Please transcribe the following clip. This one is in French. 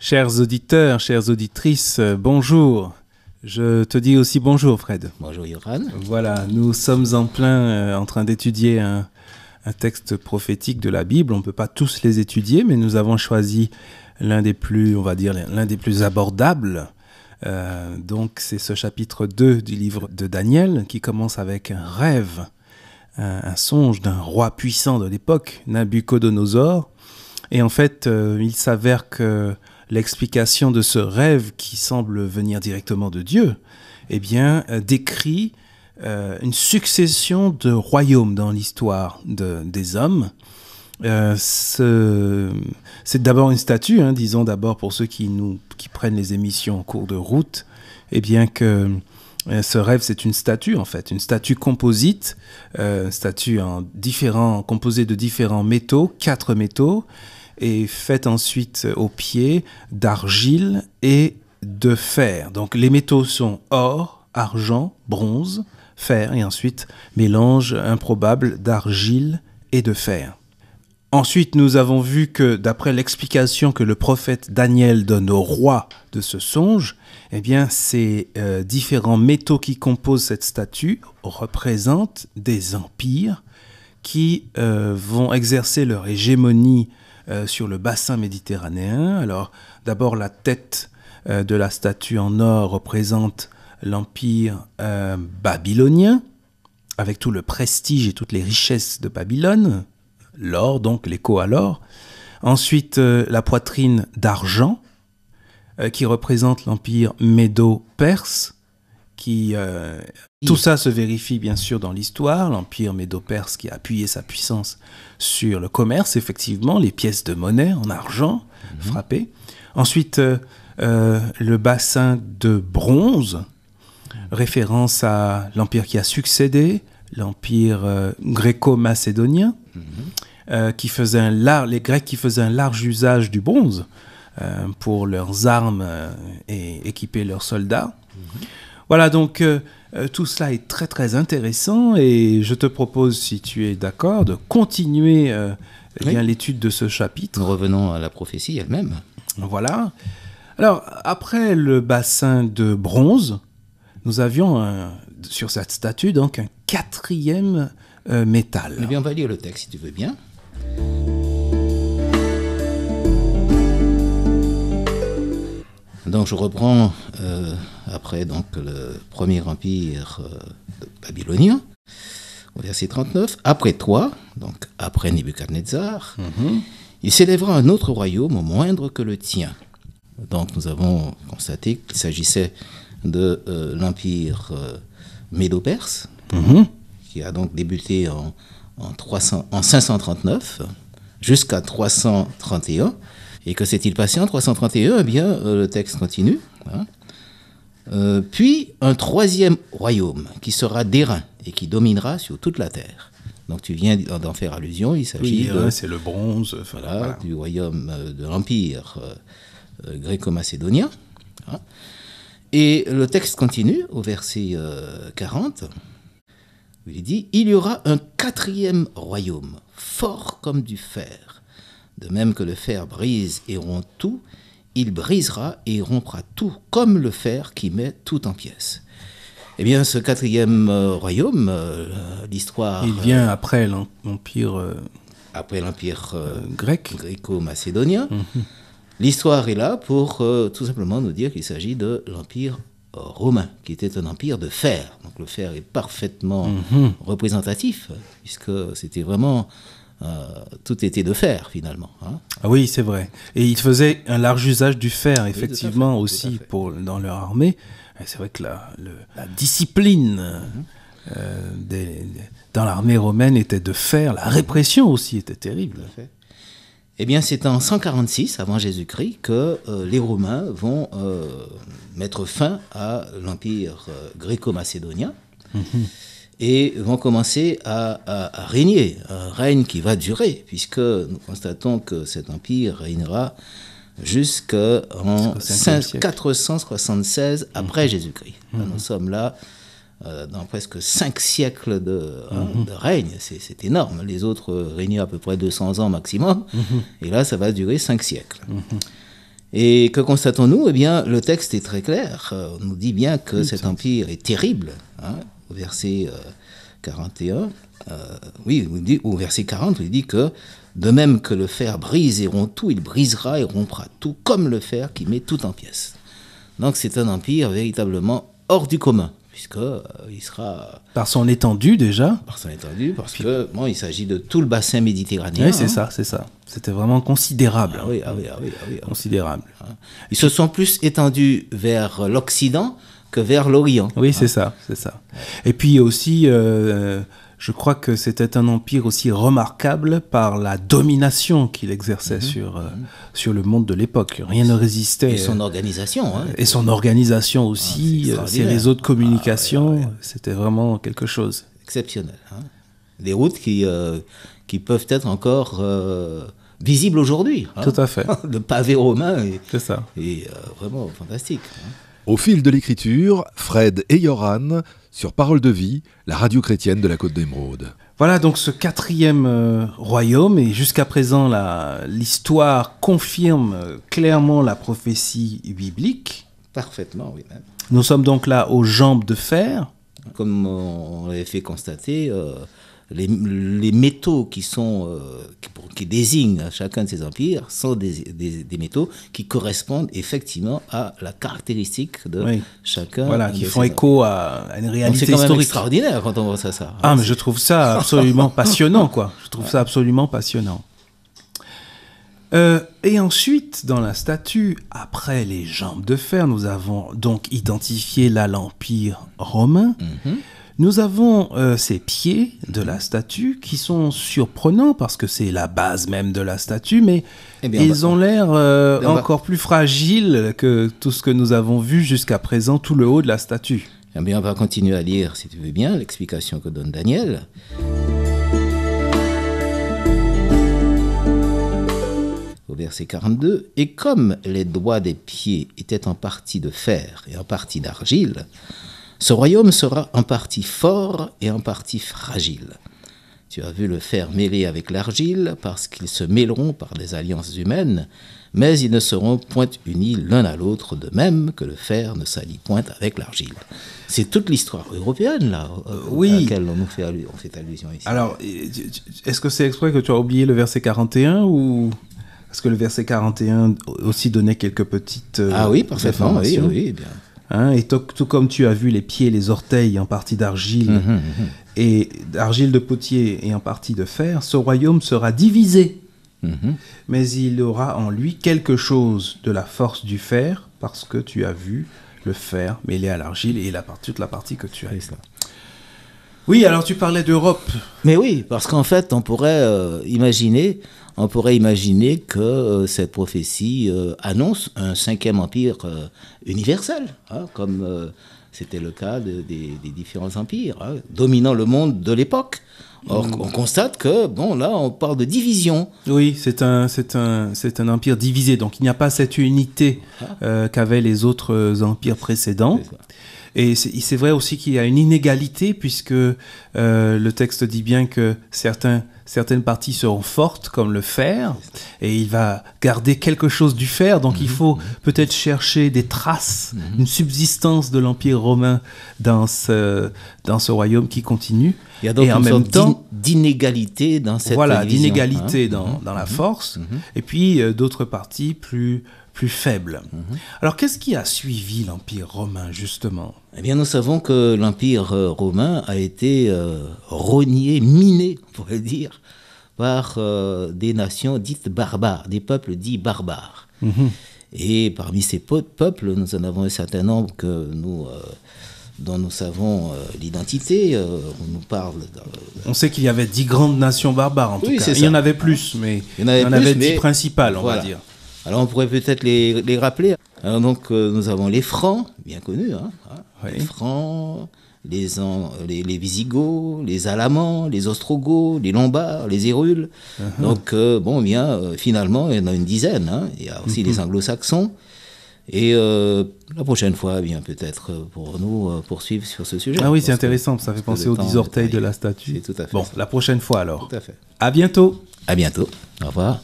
Chers auditeurs, chères auditrices, bonjour. Je te dis aussi bonjour, Fred. Bonjour, Yoran. Voilà, nous sommes en plein en train d'étudier un texte prophétique de la Bible. On ne peut pas tous les étudier, mais nous avons choisi l'un des plus, on va dire, l'un des plus abordables. Donc, c'est ce chapitre 2 du livre de Daniel qui commence avec un rêve, un songe d'un roi puissant de l'époque, Nabuchodonosor. Et en fait, il s'avère que l'explication de ce rêve qui semble venir directement de Dieu, eh bien, décrit une succession de royaumes dans l'histoire des hommes. C'est d'abord une statue, disons d'abord pour ceux qui prennent les émissions en cours de route, eh bien que ce rêve, c'est une statue en fait, une statue composite, statue composée de différents métaux, 4 métaux, et faite ensuite au pied d'argile et de fer. Donc les métaux sont or, argent, bronze, fer, et ensuite mélange improbable d'argile et de fer. Ensuite, nous avons vu que d'après l'explication que le prophète Daniel donne au roi de ce songe, eh bien ces différents métaux qui composent cette statue représentent des empires qui vont exercer leur hégémonie sur le bassin méditerranéen. Alors, d'abord, la tête de la statue en or représente l'empire babylonien, avec tout le prestige et toutes les richesses de Babylone, l'or, donc l'écho à l'or. Ensuite, la poitrine d'argent, qui représente l'empire médo-perse, tout ça se vérifie bien sûr dans l'histoire, l'empire médo-perse qui a appuyé sa puissance sur le commerce, effectivement, les pièces de monnaie en argent frappées. Ensuite, le bassin de bronze, référence à l'empire qui a succédé, l'empire gréco-macédonien, les Grecs qui faisaient un large usage du bronze pour leurs armes et équiper leurs soldats. Voilà, donc tout cela est très très intéressant et je te propose, si tu es d'accord, de continuer l'étude de ce chapitre. Nous revenons à la prophétie elle-même. Voilà. Alors, après le bassin de bronze, nous avions sur cette statue donc un 4e métal. Eh bien, on va lire le texte si tu veux bien. Donc je reprends après donc, le premier empire babylonien, au verset 39. Après toi, donc après Nebuchadnezzar, il s'élèvera un autre royaume moindre que le tien. Donc nous avons constaté qu'il s'agissait de l'empire médo-perse, qui a donc débuté en 539 jusqu'à 331. Et que s'est-il passé en 331 ? Eh bien, le texte continue. Puis, un 3e royaume qui sera d'airain et qui dominera sur toute la terre. Donc, tu viens d'en faire allusion. Il s'agit c'est le bronze. Voilà. Du royaume de l'empire gréco-macédonien. Et le texte continue au verset 40. Où il dit « Il y aura un 4e royaume, fort comme du fer. De même que le fer brise et rompt tout, il brisera et rompra tout, comme le fer qui met tout en pièces. » Eh bien, ce 4e royaume, l'histoire... Il vient après l'empire... après l'empire grec. Gréco-macédonien. L'histoire est là pour tout simplement nous dire qu'il s'agit de l'empire romain, qui était un empire de fer. Donc le fer est parfaitement représentatif, puisque c'était vraiment... tout était de fer, finalement. Ah oui, c'est vrai. Et ils faisaient un large usage du fer, effectivement, aussi dans leur armée. Et c'est vrai que la discipline dans l'armée romaine était de fer. La répression aussi était terrible. Eh bien, c'est en 146 avant Jésus-Christ que les Romains vont mettre fin à l'empire gréco-macédonien. Et vont commencer à régner, un règne qui va durer, puisque nous constatons que cet empire régnera jusqu'en 476 après Jésus-Christ. Nous sommes là dans presque 5 siècles de règne, c'est énorme. Les autres régnaient à peu près 200 ans maximum, et là ça va durer 5 siècles. Et que constatons-nous? Eh bien, le texte est très clair. On nous dit bien que cet empire est terrible. Hein, au verset 41, au verset 40, il dit que de même que le fer brise et rompt tout, il brisera et rompra tout, comme le fer qui met tout en pièces. Donc c'est un empire véritablement hors du commun, puisque il sera... Par son étendue déjà. Par son étendue, parce que il s'agit de tout le bassin méditerranéen. Oui, c'est ça. C'était vraiment considérable. Ah oui. Considérable. Ils se sont plus étendus vers l'Occident que vers l'Orient. Oui, c'est ça. Et puis aussi, je crois que c'était un empire aussi remarquable par la domination qu'il exerçait sur le monde de l'époque. Rien ne résistait. Et son organisation. Et son organisation aussi, ses réseaux de communication, c'était vraiment quelque chose. Exceptionnel. Des routes qui peuvent être encore visibles aujourd'hui. Tout à fait. Le pavé romain est vraiment fantastique. Au fil de l'écriture, Fred et Yoran, sur Parole de Vie, la radio chrétienne de la Côte d'Émeraude. Voilà donc ce 4e royaume, et jusqu'à présent l'histoire confirme clairement la prophétie biblique. Parfaitement, oui. Même. Nous sommes donc là aux jambes de fer. Comme on l'avait fait constater, les métaux qui désignent chacun de ces empires sont des métaux qui correspondent effectivement à la caractéristique de chacun. Voilà, qui font écho à une réalité historique. C'est quand même extraordinaire quand on voit ça. Mais je trouve ça absolument passionnant, quoi. Je trouve ça absolument passionnant. Et ensuite, dans la statue, après les jambes de fer, nous avons donc identifié là l'Empire romain. Nous avons ces pieds de la statue qui sont surprenants parce que c'est la base même de la statue, mais ils ont l'air encore plus fragiles que tout ce que nous avons vu jusqu'à présent, tout le haut de la statue. Eh bien, on va continuer à lire, si tu veux bien, l'explication que donne Daniel. Au verset 42, « Et comme les doigts des pieds étaient en partie de fer et en partie d'argile, ce royaume sera en partie fort et en partie fragile. Tu as vu le fer mêlé avec l'argile, parce qu'ils se mêleront par des alliances humaines, mais ils ne seront point unis l'un à l'autre, de même que le fer ne s'allie point avec l'argile. » C'est toute l'histoire européenne, là, à laquelle on fait allusion ici. Alors, est-ce que c'est exprès que tu as oublié le verset 41 ou... Parce que le verset 41 aussi donnait quelques petites oui, parfaitement, oui, bien. Et tout comme tu as vu les pieds et les orteils en partie d'argile et d'argile de potier et en partie de fer, ce royaume sera divisé. Mais il aura en lui quelque chose de la force du fer, parce que tu as vu le fer mêlé à l'argile et toute la partie que tu as. Oui, alors tu parlais d'Europe. Mais oui, parce qu'en fait, on pourrait imaginer que cette prophétie annonce un 5e empire universel, comme c'était le cas des différents empires, dominant le monde de l'époque. Or, on constate que, là, on parle de division. Oui, c'est un empire divisé, donc il n'y a pas cette unité qu'avaient les autres empires précédents. Et c'est vrai aussi qu'il y a une inégalité, puisque le texte dit bien que certaines parties seront fortes, comme le fer, et il va garder quelque chose du fer, donc il faut peut-être chercher des traces, une subsistance de l'Empire romain dans ce royaume qui continue. Il y a donc une sorte d'inégalité dans cette division. D'inégalité dans la force, et puis d'autres parties plus faibles. Alors, qu'est-ce qui a suivi l'Empire romain, justement ? Eh bien, nous savons que l'Empire romain a été rogné, miné, on pourrait dire, par des nations dites barbares, des peuples dits barbares. Et parmi ces peuples, nous en avons un certain nombre dont nous savons l'identité. On nous parle... On sait qu'il y avait 10 grandes nations barbares, en tout cas. Il y en avait plus, mais il y en avait 10 principales, on va dire. Alors, on pourrait peut-être les rappeler. Alors, donc, nous avons les Francs, bien connus, les Francs, les Visigoths, les Alamans, les Ostrogoths, les Lombards, les Hérules. Donc, finalement, il y en a une dizaine. Il y a aussi les Anglo-Saxons. Et la prochaine fois, peut-être pour nous poursuivre sur ce sujet. Ah oui, c'est intéressant, ça fait penser aux 10 orteils de la statue. C'est tout à fait ça. La prochaine fois alors. Tout à fait. À bientôt. À bientôt. Au revoir.